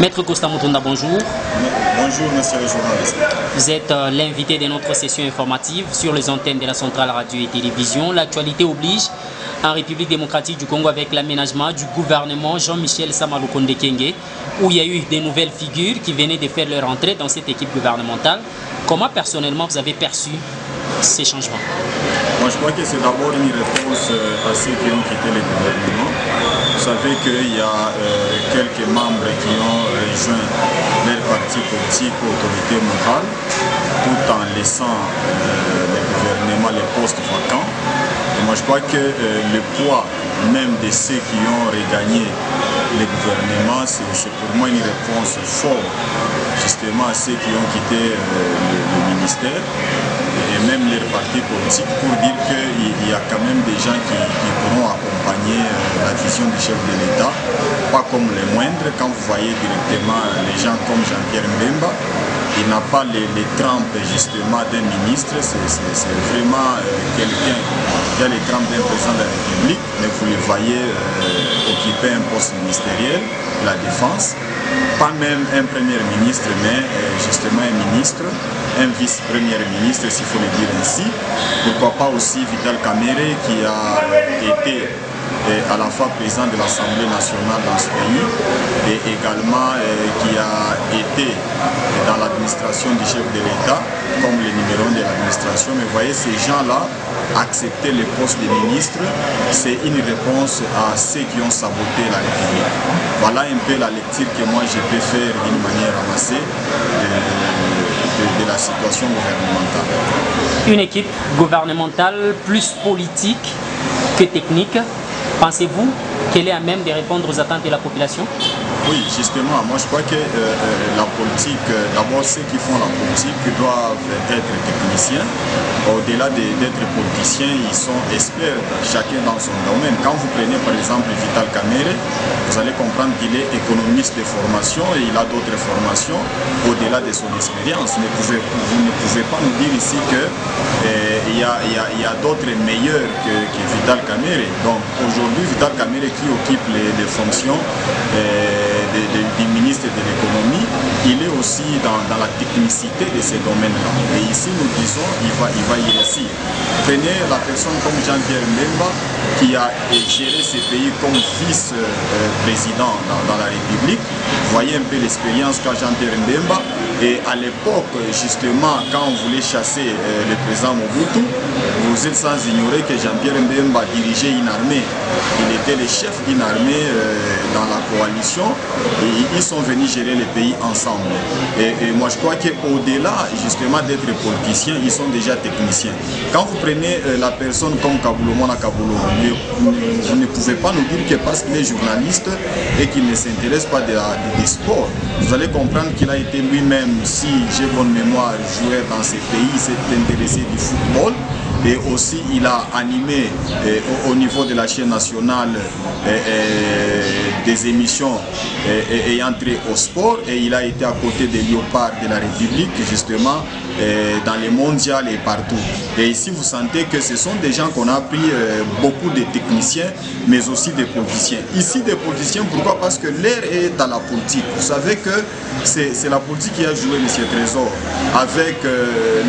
Maître Costa Moutonda, bonjour. Bonjour, monsieur le journaliste. Vous êtes l'invité de notre session informative sur les antennes de la Centrale Radio et Télévision. L'actualité oblige en République démocratique du Congo avec l'aménagement du gouvernement Jean-Michel Samalukonde Kyenge, où il y a eu des nouvelles figures qui venaient de faire leur entrée dans cette équipe gouvernementale. Comment personnellement vous avez perçu ces changements? Moi, je crois que c'est d'abord une réponse à ceux qui ont quitté le gouvernement. Vous savez qu'il y a quelques membres qui ont rejoint leur parti politique ou autorité morale tout en laissant le gouvernement, les postes vacants. Et moi, je crois que le poids même de ceux qui ont regagné le gouvernement, c'est pour moi une réponse forte justement à ceux qui ont quitté le ministère et même les partis politiques pour dire qu'il y a quand même des gens qui pourront accompagner la vision du chef de l'État, pas comme les moindres. Quand vous voyez directement les gens comme Jean-Pierre Mbemba, il n'a pas les trempes justement d'un ministre, c'est vraiment quelqu'un qui a les trempes d'un président de la République, mais vous le voyez occuper un poste ministériel, la défense, pas même un premier ministre, mais justement un ministre, un vice-premier ministre, s'il faut le dire ainsi. Pourquoi pas aussi Vital Kamerhe qui a été à la fois président de l'Assemblée nationale dans ce pays et également qui a été dans l'administration du chef de l'État comme le numéro 1 de l'administration. Mais vous voyez, ces gens-là, accepter le poste de ministre, c'est une réponse à ceux qui ont saboté la République. Voilà un peu la lecture que moi je peux faire d'une manière ramassée de la situation gouvernementale. Une équipe gouvernementale plus politique que technique. Pensez-vous qu'elle est à même de répondre aux attentes de la population? Oui, justement, moi je crois que la politique, d'abord ceux qui font la politique doivent être techniciens. Au-delà d'être politiciens, ils sont experts, chacun dans son domaine. Quand vous prenez par exemple Vital Kamerhe, vous allez comprendre qu'il est économiste de formation et il a d'autres formations au-delà de son expérience. Mais vous ne pouvez pas nous dire ici qu'il y a d'autres meilleurs que Vital Kamerhe. Donc aujourd'hui, Vital Kamerhe qui occupe les fonctions du ministre de l'économie, il est aussi dans la technicité de ces domaines-là. Et ici, nous disons, il va y réussir. Prenez la personne comme Jean-Pierre Mbemba, qui a géré ce pays comme vice-président dans la République. Voyez un peu l'expérience qu'a Jean-Pierre Mbemba. Et à l'époque, justement, quand on voulait chasser le président Mobutu, vous êtes sans ignorer que Jean-Pierre Mbemba dirigeait une armée. Il était le chef d'une armée dans la coalition et ils sont venus gérer le pays ensemble. Et moi, je crois qu'au-delà, justement, d'être politiciens, ils sont déjà techniciens. Quand vous prenez la personne comme Kabulo Mona Kabulo, vous ne pouvez pas nous dire que parce qu'il est journaliste et qu'il ne s'intéresse pas des sports, vous allez comprendre qu'il a été lui-même, si j'ai bonne mémoire, joueur dans ces pays, il s'est intéressé du football. Et aussi, il a animé au niveau de la chaîne nationale des émissions ayant trait au sport. Et il a été à côté des léopards de la République, justement, dans les mondiales et partout. Et ici, vous sentez que ce sont des gens qu'on a pris beaucoup de techniciens, mais aussi des politiciens. Ici, des politiciens, pourquoi? Parce que l'air est à la politique. Vous savez que c'est la politique qui a joué M. Trésor avec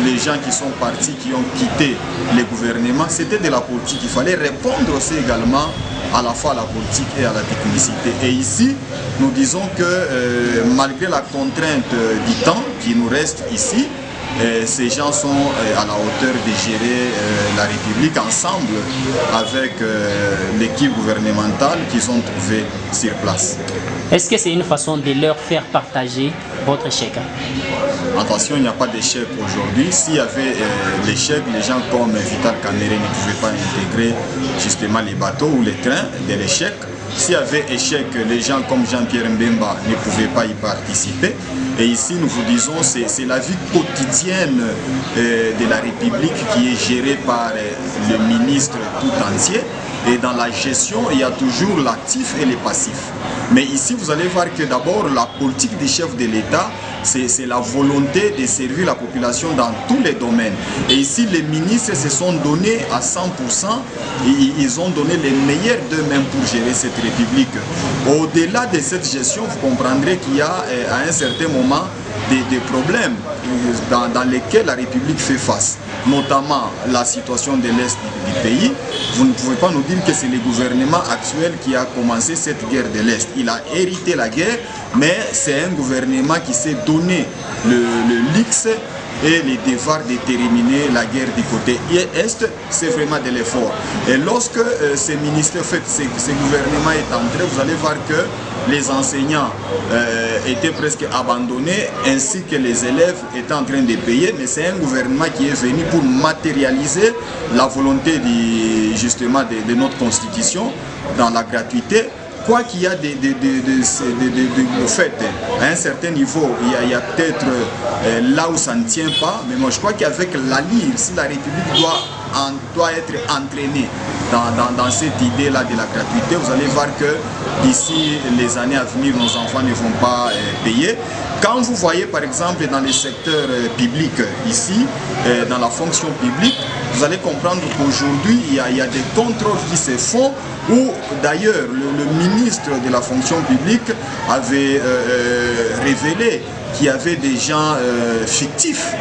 les gens qui sont partis, qui ont quitté les gouvernements. C'était de la politique. Il fallait répondre aussi également à la fois à la politique et à la technicité. Et ici, nous disons que malgré la contrainte du temps qui nous reste ici, ces gens sont à la hauteur de gérer la République ensemble avec l'équipe gouvernementale qu'ils ont trouvée sur place. Est-ce que c'est une façon de leur faire partager votre chèque? Attention, il n'y a pas d'échec aujourd'hui. S'il y avait l'échec, les gens comme Vital Kamerhe ne pouvaient pas intégrer justement les bateaux ou les trains de l'échec. S'il y avait échec, les gens comme Jean-Pierre Mbemba ne pouvaient pas y participer. Et ici, nous vous disons, c'est la vie quotidienne de la République qui est gérée par le ministre tout entier. Et dans la gestion, il y a toujours l'actif et le passif. Mais ici, vous allez voir que d'abord, la politique du chef de l'État c'est la volonté de servir la population dans tous les domaines. Et ici, les ministres se sont donnés à 100%, et ils ont donné les meilleurs d'eux-mêmes pour gérer cette République. Au-delà de cette gestion, vous comprendrez qu'il y a à un certain moment des problèmes dans lesquels la République fait face, notamment la situation de l'Est du pays. Vous ne pouvez pas nous dire que c'est le gouvernement actuel qui a commencé cette guerre de l'Est. Il a hérité la guerre, mais c'est un gouvernement qui s'est donné le luxe et les devoirs de terminer la guerre du côté Est. C'est vraiment de l'effort. Et lorsque ce ministère, en fait, ce gouvernement est entré, vous allez voir que les enseignants étaient presque abandonnés, ainsi que les élèves étaient en train de payer, mais c'est un gouvernement qui est venu pour matérialiser la volonté justement de notre constitution dans la gratuité. Quoi qu'il y a au fait, à un certain niveau, il y a peut-être là où ça ne tient pas, mais moi je crois qu'avec la LIR, si la République doit être entraînée dans cette idée-là de la gratuité, vous allez voir que d'ici les années à venir, nos enfants ne vont pas payer. Quand vous voyez par exemple dans les secteurs publics ici, dans la fonction publique, vous allez comprendre qu'aujourd'hui, il y a des contrôles qui se font, où d'ailleurs le ministre de la fonction publique avait révélé qu'il y avait des gens fictifs,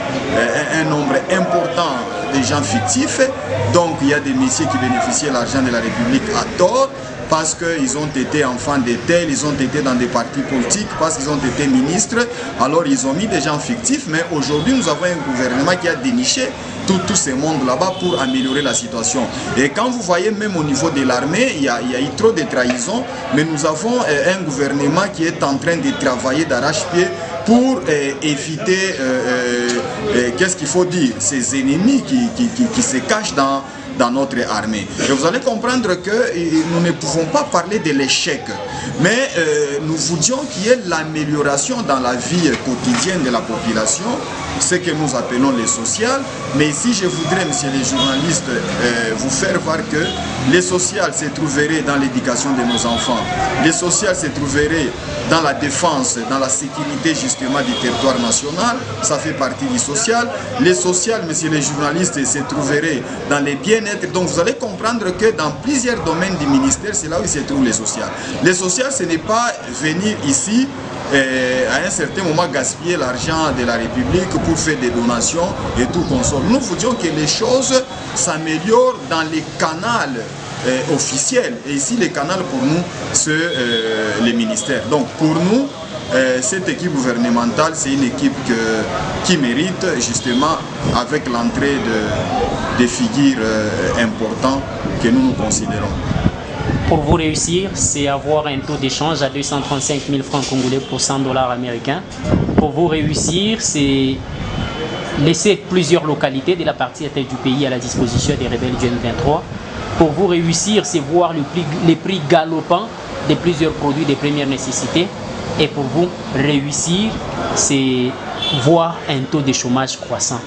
un nombre important de gens fictifs. Donc il y a des messieurs qui bénéficiaient de l'argent de la République à tort, parce qu'ils ont été enfants de tel, ils ont été dans des partis politiques, parce qu'ils ont été ministres. Alors ils ont mis des gens fictifs, mais aujourd'hui nous avons un gouvernement qui a déniché tous ces mondes là-bas pour améliorer la situation. Et quand vous voyez même au niveau de l'armée, il y a eu trop de trahisons, mais nous avons un gouvernement qui est en train de travailler d'arrache-pied pour éviter, qu'est-ce qu'il faut dire, ces ennemis qui se cachent dans notre armée. Et vous allez comprendre que nous ne pouvons pas parler de l'échec, mais nous voulions qu'il y ait l'amélioration dans la vie quotidienne de la population, ce que nous appelons les social. Mais ici, je voudrais, messieurs les journalistes, vous faire voir que les social se trouveraient dans l'éducation de nos enfants, les social se trouveraient dans la défense, dans la sécurité justement du territoire national, ça fait partie du social. Les social, messieurs les journalistes, se trouveraient dans les bien-être. Donc vous allez comprendre que dans plusieurs domaines du ministère, c'est là où se trouvent les social. Les social, ce n'est pas venir ici à un certain moment gaspiller l'argent de la République pour faire des donations et tout consort. Nous voulions que les choses s'améliorent dans les canaux officiels. Et ici, les canaux pour nous, c'est les ministères. Donc pour nous, cette équipe gouvernementale, c'est une équipe qui mérite justement, avec l'entrée de figures importantes que nous considérons. Pour vous réussir, c'est avoir un taux d'échange à 235 000 francs congolais pour 100 dollars américains. Pour vous réussir, c'est laisser plusieurs localités de la partie est du pays à la disposition des rebelles du M23. Pour vous réussir, c'est voir les prix galopants de plusieurs produits de première nécessité. Et pour vous réussir, c'est voir un taux de chômage croissant.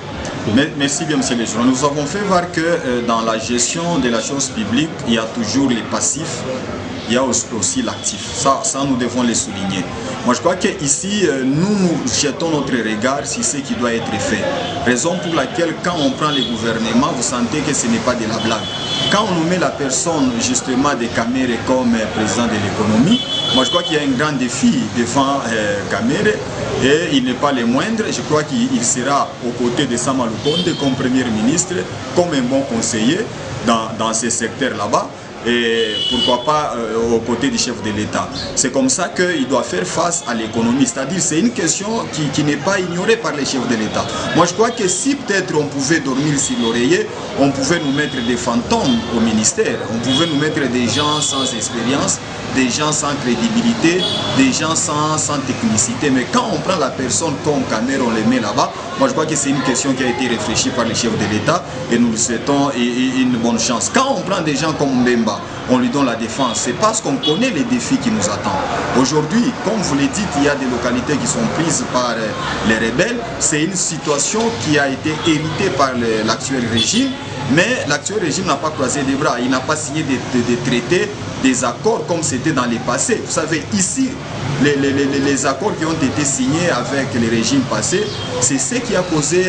Merci bien, monsieur le journal. Nous avons fait voir que dans la gestion de la chose publique, il y a toujours les passifs, il y a aussi l'actif. Ça, nous devons les souligner. Moi, je crois qu'ici, nous jetons notre regard sur ce qui doit être fait. Raison pour laquelle, quand on prend les gouvernements, vous sentez que ce n'est pas de la blague. Quand on nous met la personne, justement, de Kamere comme président de l'économie, moi, je crois qu'il y a un grand défi devant Kamere, et il n'est pas le moindre. Je crois qu'il sera aux côtés de Sama Lukonde comme Premier ministre, comme un bon conseiller dans ces secteurs là-bas. Et pourquoi pas aux côtés du chef de l'État. C'est comme ça qu'il doit faire face à l'économie. C'est-à-dire c'est une question qui n'est pas ignorée par les chefs de l'État. Moi je crois que si peut-être on pouvait dormir sur l'oreiller, on pouvait nous mettre des fantômes au ministère, on pouvait nous mettre des gens sans expérience, des gens sans crédibilité, des gens sans technicité. Mais quand on prend la personne comme Kamere, on les met là-bas, moi je crois que c'est une question qui a été réfléchie par les chefs de l'État et nous lui souhaitons une bonne chance. Quand on prend des gens comme Mbemba, on lui donne la défense, c'est parce qu'on connaît les défis qui nous attendent. Aujourd'hui, comme vous l'avez dit, il y a des localités qui sont prises par les rebelles. C'est une situation qui a été héritée par l'actuel régime, mais l'actuel régime n'a pas croisé les bras, il n'a pas signé des traités, des accords comme c'était dans les passés. Vous savez, ici, les accords qui ont été signés avec les régimes passés, c'est ce qui a causé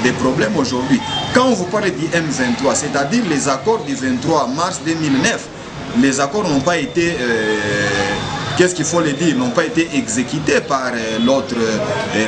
des problèmes aujourd'hui. Quand on vous parle du M23, c'est-à-dire les accords du 23 mars 2009, les accords n'ont pas été, qu'est-ce qu'il faut le dire, n'ont pas été exécutés par l'autre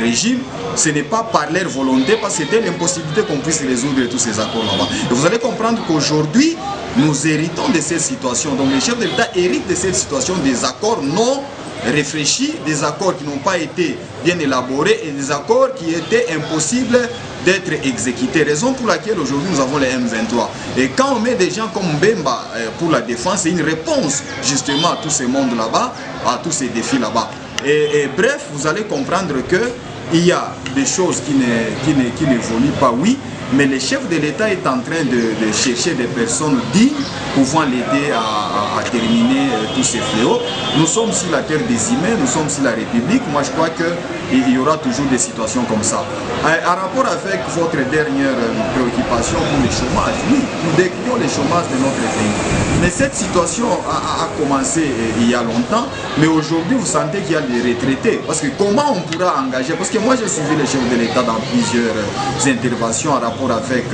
régime. Ce n'est pas par leur volonté, parce que c'était l'impossibilité qu'on puisse résoudre tous ces accords là-bas. Et vous allez comprendre qu'aujourd'hui, nous héritons de cette situation. Donc les chefs de l'État héritent de cette situation des accords non réfléchis, des accords qui n'ont pas été bien élaborés et des accords qui étaient impossibles d'être exécutés. Raison pour laquelle aujourd'hui nous avons les M23. Et quand on met des gens comme Mbemba pour la défense, c'est une réponse justement à tous ces mondes là-bas, à tous ces défis là-bas. Et bref, vous allez comprendre que il y a des choses qui n'évoluent pas, oui, mais le chef de l'État est en train de chercher des personnes dignes pouvant l'aider à terminer tous ces fléaux. Nous sommes sur la terre des humains, nous sommes sur la République. Moi, je crois qu'il y aura toujours des situations comme ça. En rapport avec votre dernière préoccupation pour le chômage, oui, nous décrions le chômage de notre pays. Mais cette situation a commencé il y a longtemps, mais aujourd'hui, vous sentez qu'il y a des retraités. Parce que comment on pourra engager? Parce que moi, j'ai suivi le chef de l'État dans plusieurs interventions en rapport avec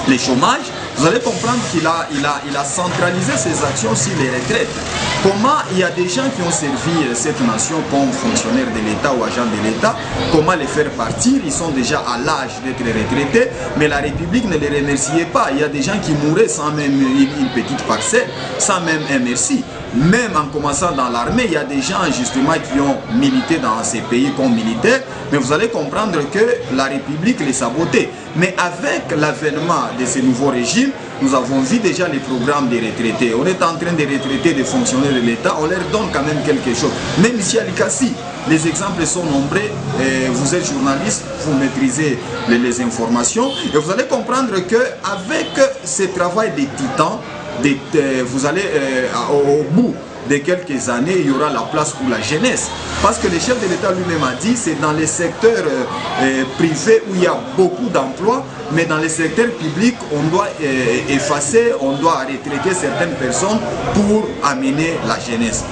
les chômages. Vous allez comprendre qu'il a centralisé ses actions sur les retraites. Comment il y a des gens qui ont servi cette nation comme fonctionnaires de l'État ou agents de l'État, comment les faire partir? Ils sont déjà à l'âge d'être retraités, mais la République ne les remerciait pas. Il y a des gens qui mouraient sans même une petite parcelle, sans même un merci. Même en commençant dans l'armée, il y a des gens justement qui ont milité dans ces pays comme militaires, mais vous allez comprendre que la République les sabotait. Mais avec l'avènement de ces nouveaux régimes, nous avons vu déjà les programmes des retraités. On est en train de retraiter des fonctionnaires de l'État, on leur donne quand même quelque chose. Même ici à Likassi, les exemples sont nombreux. Vous êtes journaliste, vous maîtrisez les informations, et vous allez comprendre qu'avec ce travail des titans, vous allez au bout de quelques années, il y aura la place pour la jeunesse. Parce que le chef de l'État lui-même a dit, c'est dans les secteurs privés où il y a beaucoup d'emplois, mais dans les secteurs publics, on doit effacer, on doit retraiter certaines personnes pour amener la jeunesse.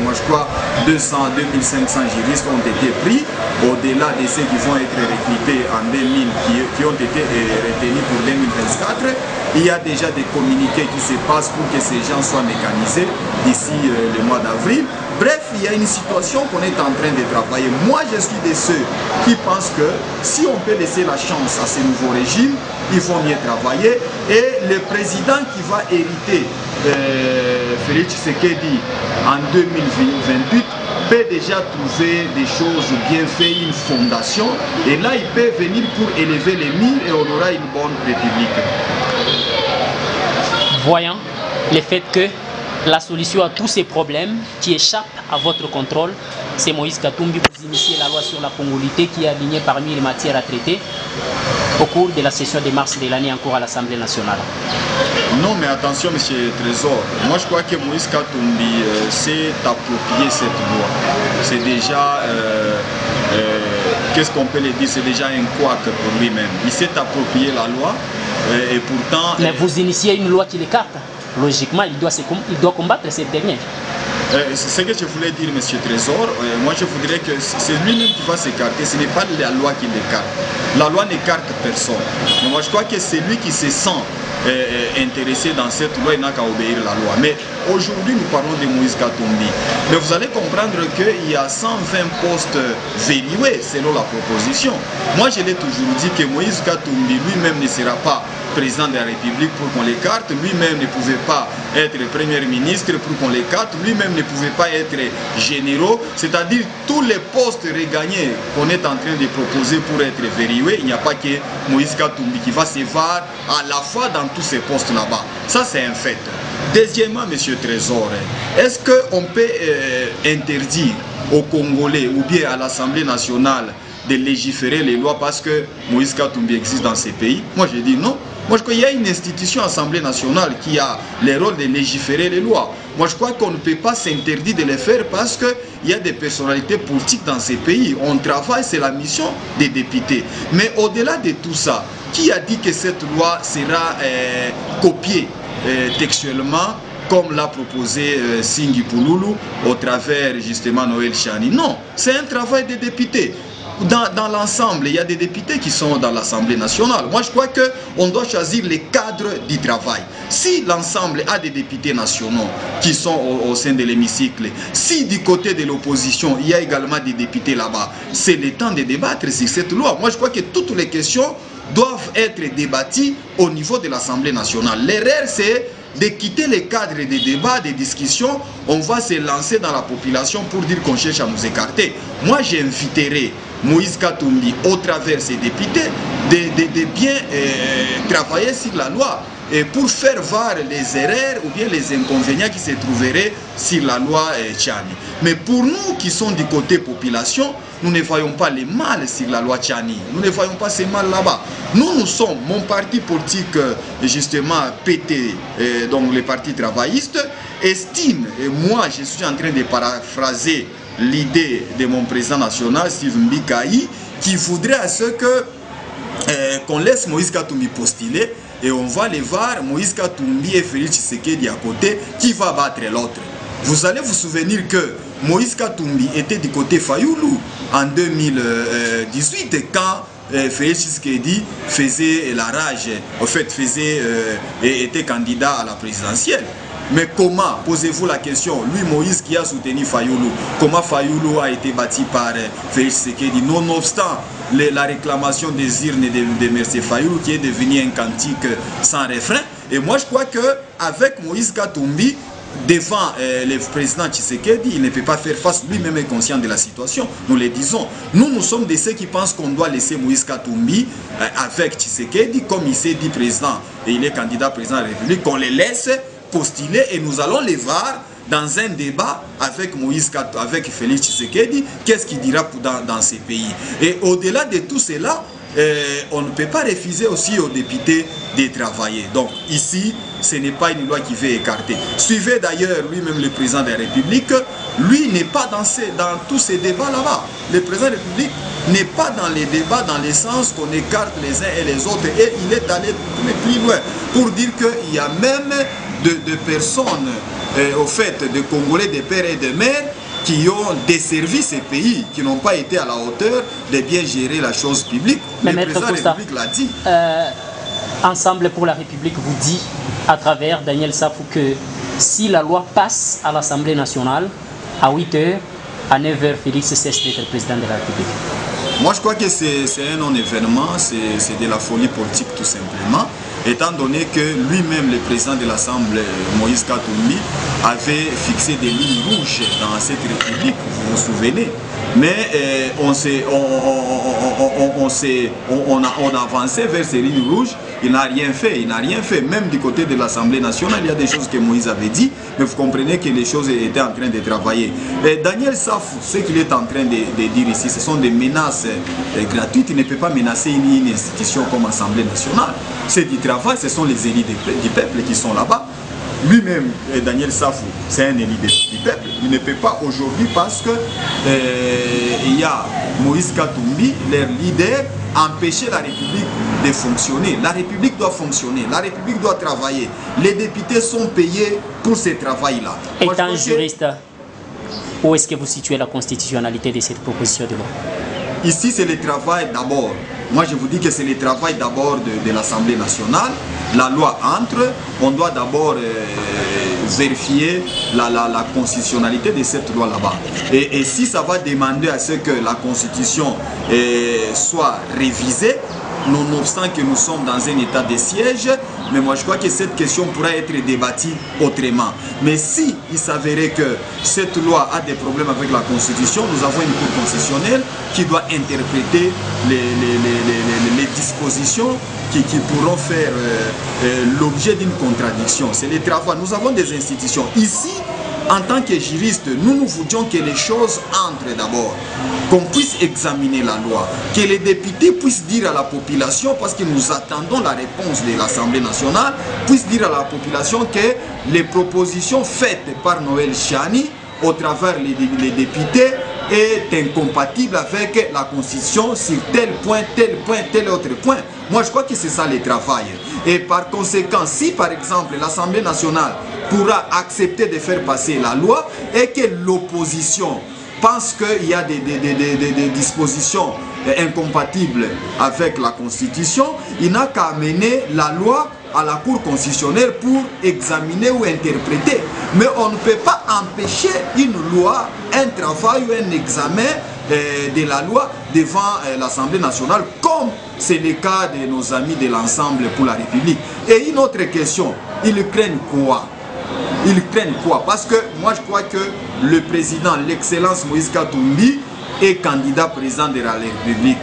Moi je crois 200, 2500 juristes ont été pris, au-delà de ceux qui vont être recrutés en 2000, qui ont été retenus pour 2024. Il y a déjà des communiqués qui se passent pour que ces gens soient mécanisés d'ici le mois d'avril. Bref, il y a une situation qu'on est en train de travailler. Moi, je suis de ceux qui pensent que si on peut laisser la chance à ces nouveaux régimes, ils vont mieux travailler. Et le président qui va hériter Félix Tshisekedi en 2028 peut déjà trouver des choses bien faites, une fondation. Et là, il peut venir pour élever les murs et on aura une bonne république. Voyant le fait que la solution à tous ces problèmes qui échappent à votre contrôle, c'est Moïse Katumbi. Vous initiez la loi sur la congolité qui est alignée parmi les matières à traiter au cours de la session de mars de l'année en cours à l'Assemblée nationale. Non, mais attention, monsieur Trésor. Moi, je crois que Moïse Katumbi s'est approprié cette loi. C'est déjà, qu'est-ce qu'on peut le dire, c'est déjà un couac pour lui-même. Il s'est approprié la loi et pourtant... Mais vous initiez une loi qui l'écarte. Logiquement, il doit combattre cette dernière. C'est ce que je voulais dire, monsieur Trésor. Moi, je voudrais que c'est lui-même qui va s'écarter. Ce n'est pas la loi qui l'écarte. La loi n'écarte personne. Mais moi, je crois que c'est lui qui se sent intéressé dans cette loi, il n'a qu'à obéir la loi. Mais aujourd'hui, nous parlons de Moïse Katumbi. Mais vous allez comprendre qu'il y a 120 postes verrouillés selon la proposition. Moi, je l'ai toujours dit que Moïse Katumbi lui-même ne sera pas président de la République pour qu'on l'écarte, lui-même ne pouvait pas être premier ministre pour qu'on l'écarte, lui-même ne pouvait pas être généraux, c'est-à-dire tous les postes regagnés qu'on est en train de proposer pour être verrouillés, il n'y a pas que Moïse Katumbi qui va se voir à la fois dans tous ces postes là-bas. Ça, c'est un fait. Deuxièmement, monsieur Trésor, est-ce qu'on peut interdire aux Congolais ou bien à l'Assemblée nationale de légiférer les lois parce que Moïse Katumbi existe dans ces pays? Moi, je dis non. Moi, je crois qu'il y a une institution, Assemblée nationale, qui a le rôle de légiférer les lois. Moi, je crois qu'on ne peut pas s'interdire de les faire parce qu'il y a des personnalités politiques dans ces pays. On travaille, c'est la mission des députés. Mais au-delà de tout ça, qui a dit que cette loi sera copiée textuellement comme l'a proposé Singhi Pouloulou au travers justement Noël Chani. Non, c'est un travail des députés. Dans l'ensemble, il y a des députés qui sont dans l'Assemblée nationale. Moi, je crois qu'on doit choisir les cadres du travail. Si l'ensemble a des députés nationaux qui sont au sein de l'hémicycle, si du côté de l'opposition, il y a également des députés là-bas, c'est le temps de débattre sur cette loi. Moi, je crois que toutes les questions doivent être débattues au niveau de l'Assemblée nationale. L'erreur, c'est de quitter les cadres des débats, des discussions. On va se lancer dans la population pour dire qu'on cherche à nous écarter. Moi, j'inviterai Moïse Katumbi, au travers de ses députés, de bien travailler sur la loi et pour faire voir les erreurs ou bien les inconvénients qui se trouveraient sur la loi Chani. Mais pour nous qui sommes du côté population, nous ne voyons pas les mal sur la loi Chani. Nous ne voyons pas ces mal là-bas. Nous sommes, mon parti politique, justement, PT, donc le parti travailliste, estime, et moi je suis en train de paraphraser l'idée de mon président national, Steve Mbikaï, qui voudrait à ce que qu'on laisse Moïse Katumbi postuler et on va les voir, Moïse Katumbi et Félix Tshisekedi à côté, qui va battre l'autre. Vous allez vous souvenir que Moïse Katumbi était du côté Fayoulou en 2018 quand Félix Tshisekedi faisait la rage, en fait était candidat à la présidentielle. Mais comment, posez-vous la question, lui Moïse qui a soutenu Fayoulou, comment Fayoulou a été bâti par Félix Tshisekedi, nonobstant la réclamation des urnes de M. Fayoulou qui est devenu un cantique sans refrain. Et moi je crois qu'avec Moïse Katumbi, devant le président Tshisekedi, il ne peut pas faire face, lui-même est conscient de la situation, nous le disons. Nous sommes de ceux qui pensent qu'on doit laisser Moïse Katumbi avec Tshisekedi, comme il s'est dit président, et il est candidat président de la République, qu'on les laisse postuler et nous allons les voir dans un débat avec avec Félix Tshisekedi, qu'est-ce qu'il dira dans ces pays. Et au-delà de tout cela, on ne peut pas refuser aussi aux députés de travailler. Donc ici, ce n'est pas une loi qui veut écarter. Suivez d'ailleurs lui-même le président de la République, lui n'est pas dans tous ces débats là-bas. Le président de la République n'est pas dans les débats dans le sens qu'on écarte les uns et les autres, et il est allé plus loin pour dire qu'il y a même de personnes, au fait, de Congolais, de pères et de mères, qui ont desservi ces pays, qui n'ont pas été à la hauteur de bien gérer la chose publique. Mais le président de la République l'a dit. Ensemble pour la République vous dit, à travers Daniel Safou, que si la loi passe à l'Assemblée nationale, à 8h, à 9h, Félix cesse d'être président de la République. Moi, je crois que c'est un non-événement, c'est de la folie politique tout simplement, étant donné que lui-même, le président de l'Assemblée, Moïse Katumbi, avait fixé des lignes rouges dans cette République, vous vous souvenez. Mais on a avancé vers ces lignes rouges, il n'a rien fait, Même du côté de l'Assemblée nationale, il y a des choses que Moïse avait dit, mais vous comprenez que les choses étaient en train de travailler. Et Daniel Safou, ce qu'il est en train de dire ici, ce sont des menaces gratuites. Il ne peut pas menacer une institution comme l'Assemblée nationale. C'est du travail, ce sont les élus du peuple qui sont là-bas. Lui-même, Daniel Safou, c'est un élu du peuple. Il ne peut pas aujourd'hui parce que il y a Moïse Katumbi, leur leader, empêcher la République de fonctionner. La République doit fonctionner, la République doit travailler. Les députés sont payés pour ce travail-là. Étant juriste, où est-ce que vous situez la constitutionnalité de cette proposition de loi? Ici, c'est le travail d'abord. Moi, je vous dis que c'est le travail d'abord de l'Assemblée nationale. La loi entre, on doit d'abord vérifier la constitutionnalité de cette loi là-bas. Et si ça va demander à ce que la Constitution soit révisée, nonobstant que nous sommes dans un état de siège, mais moi je crois que cette question pourra être débattue autrement. Mais si il s'avérait que cette loi a des problèmes avec la Constitution, nous avons une Cour constitutionnelle qui doit interpréter les dispositions qui pourront faire l'objet d'une contradiction. C'est le travail. Nous avons des institutions. Ici, en tant que juriste, nous voulions que les choses entrent d'abord, qu'on puisse examiner la loi, que les députés puissent dire à la population, parce que nous attendons la réponse de l'Assemblée nationale, puissent dire à la population que les propositions faites par Noël Chani, au travers les députés, est incompatible avec la Constitution sur tel point, tel autre point. Moi, je crois que c'est ça le travail. Et par conséquent, si par exemple l'Assemblée nationale pourra accepter de faire passer la loi et que l'opposition pense qu'il y a des dispositions incompatibles avec la Constitution, il n'a qu'à amener la loi à la Cour constitutionnelle pour examiner ou interpréter. Mais on ne peut pas empêcher une loi, un travail ou un examen de la loi devant l'Assemblée nationale, comme c'est le cas de nos amis de l'Ensemble pour la République. Et une autre question, ils craignent quoi? Ils craignent quoi? Parce que moi je crois que le président, l'excellence Moïse Katumbi, est candidat président de la République.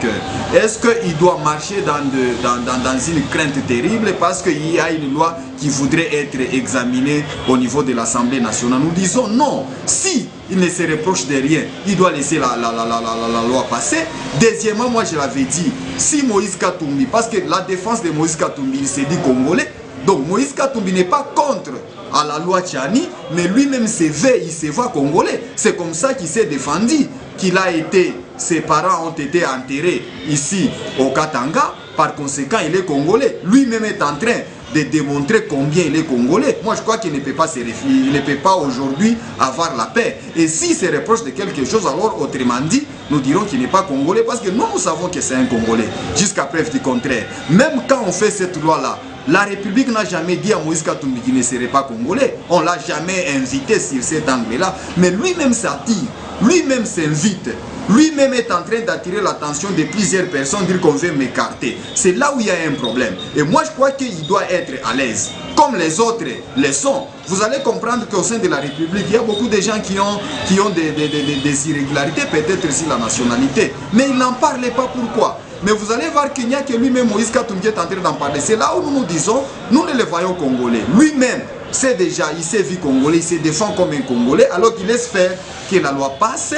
Est-ce qu'il doit marcher dans une crainte terrible parce qu'il y a une loi qui voudrait être examinée au niveau de l'Assemblée nationale? Nous disons non. Si il ne se reproche de rien, il doit laisser la loi passer. Deuxièmement, moi je l'avais dit, si Moïse Katumbi, parce que la défense de Moïse Katumbi, il s'est dit congolais, donc Moïse Katumbi n'est pas contre à la loi Tchani, mais lui-même il se voit congolais. C'est comme ça qu'il s'est défendu, qu'il a été, ses parents ont été enterrés ici au Katanga, par conséquent il est congolais. Lui-même est en train de démontrer combien il est congolais. Moi je crois qu'il ne peut pas se réfugier, il ne peut pas aujourd'hui avoir la paix. Et s'il se reproche de quelque chose, alors autrement dit, nous dirons qu'il n'est pas congolais, parce que nous savons que c'est un congolais, jusqu'à preuve du contraire. Même quand on fait cette loi-là, la République n'a jamais dit à Moïse Katumbi qu'il ne serait pas congolais. On ne l'a jamais invité sur cet angle-là. Mais lui-même s'attire, lui-même s'invite. Lui-même est en train d'attirer l'attention de plusieurs personnes, dire qu'on veut m'écarter. C'est là où il y a un problème. Et moi, je crois qu'il doit être à l'aise, comme les autres le sont. Vous allez comprendre qu'au sein de la République, il y a beaucoup de gens qui ont des irrégularités, peut-être sur la nationalité. Mais ils n'en parlaient pas. Pourquoi? Mais vous allez voir qu'il n'y a que lui-même, Moïse Katumbi, est en train d'en parler. C'est là où nous nous disons, nous ne le voyons congolais. Lui-même, c'est déjà, il s'est vu congolais, il se défend comme un congolais, alors qu'il laisse faire que la loi passe.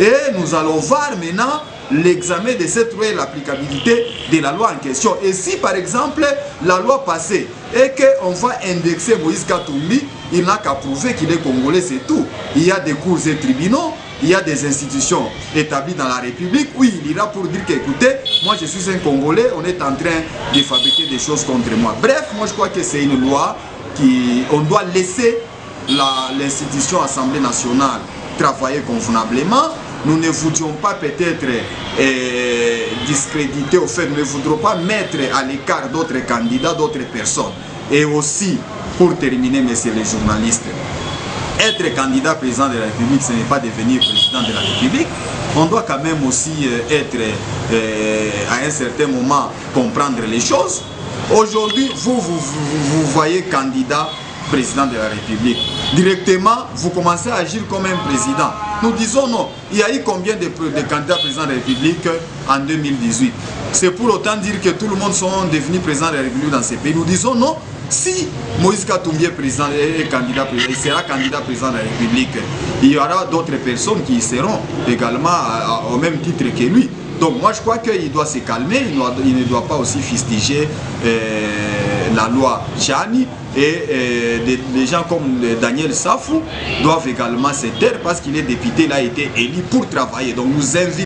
Et nous allons voir maintenant l'examen de cette loi et l'applicabilité de la loi en question. Et si par exemple la loi passée et qu'on va indexer Moïse Katumbi, il n'a qu'à prouver qu'il est congolais, c'est tout. Il y a des cours et tribunaux, il y a des institutions établies dans la République où il ira pour dire qu'écoutez, moi je suis un Congolais, on est en train de fabriquer des choses contre moi. Bref, moi je crois que c'est une loi on doit laisser l'institution Assemblée nationale travailler convenablement. Nous ne voudrions pas peut-être discréditer, au fait, nous ne voudrions pas mettre à l'écart d'autres candidats, d'autres personnes. Et aussi, pour terminer, messieurs les journalistes, être candidat président de la République, ce n'est pas devenir président de la République. On doit quand même aussi être, à un certain moment, comprendre les choses. Aujourd'hui, vous voyez candidat président de la République. Directement, vous commencez à agir comme un président. Nous disons non. Il y a eu combien de candidats présidents de la République en 2018? C'est pour autant dire que tout le monde sont devenus présidents de la République dans ces pays. Nous disons non. Si Moïse Katumbi est président et candidat président, il sera candidat président de la République, il y aura d'autres personnes qui seront également au même titre que lui. Donc moi je crois qu'il doit se calmer, il ne doit pas aussi fustiger la loi Tchani, et des gens comme Daniel Safou doivent également se taire parce qu'il est député, il a été élu pour travailler. Donc nous invitons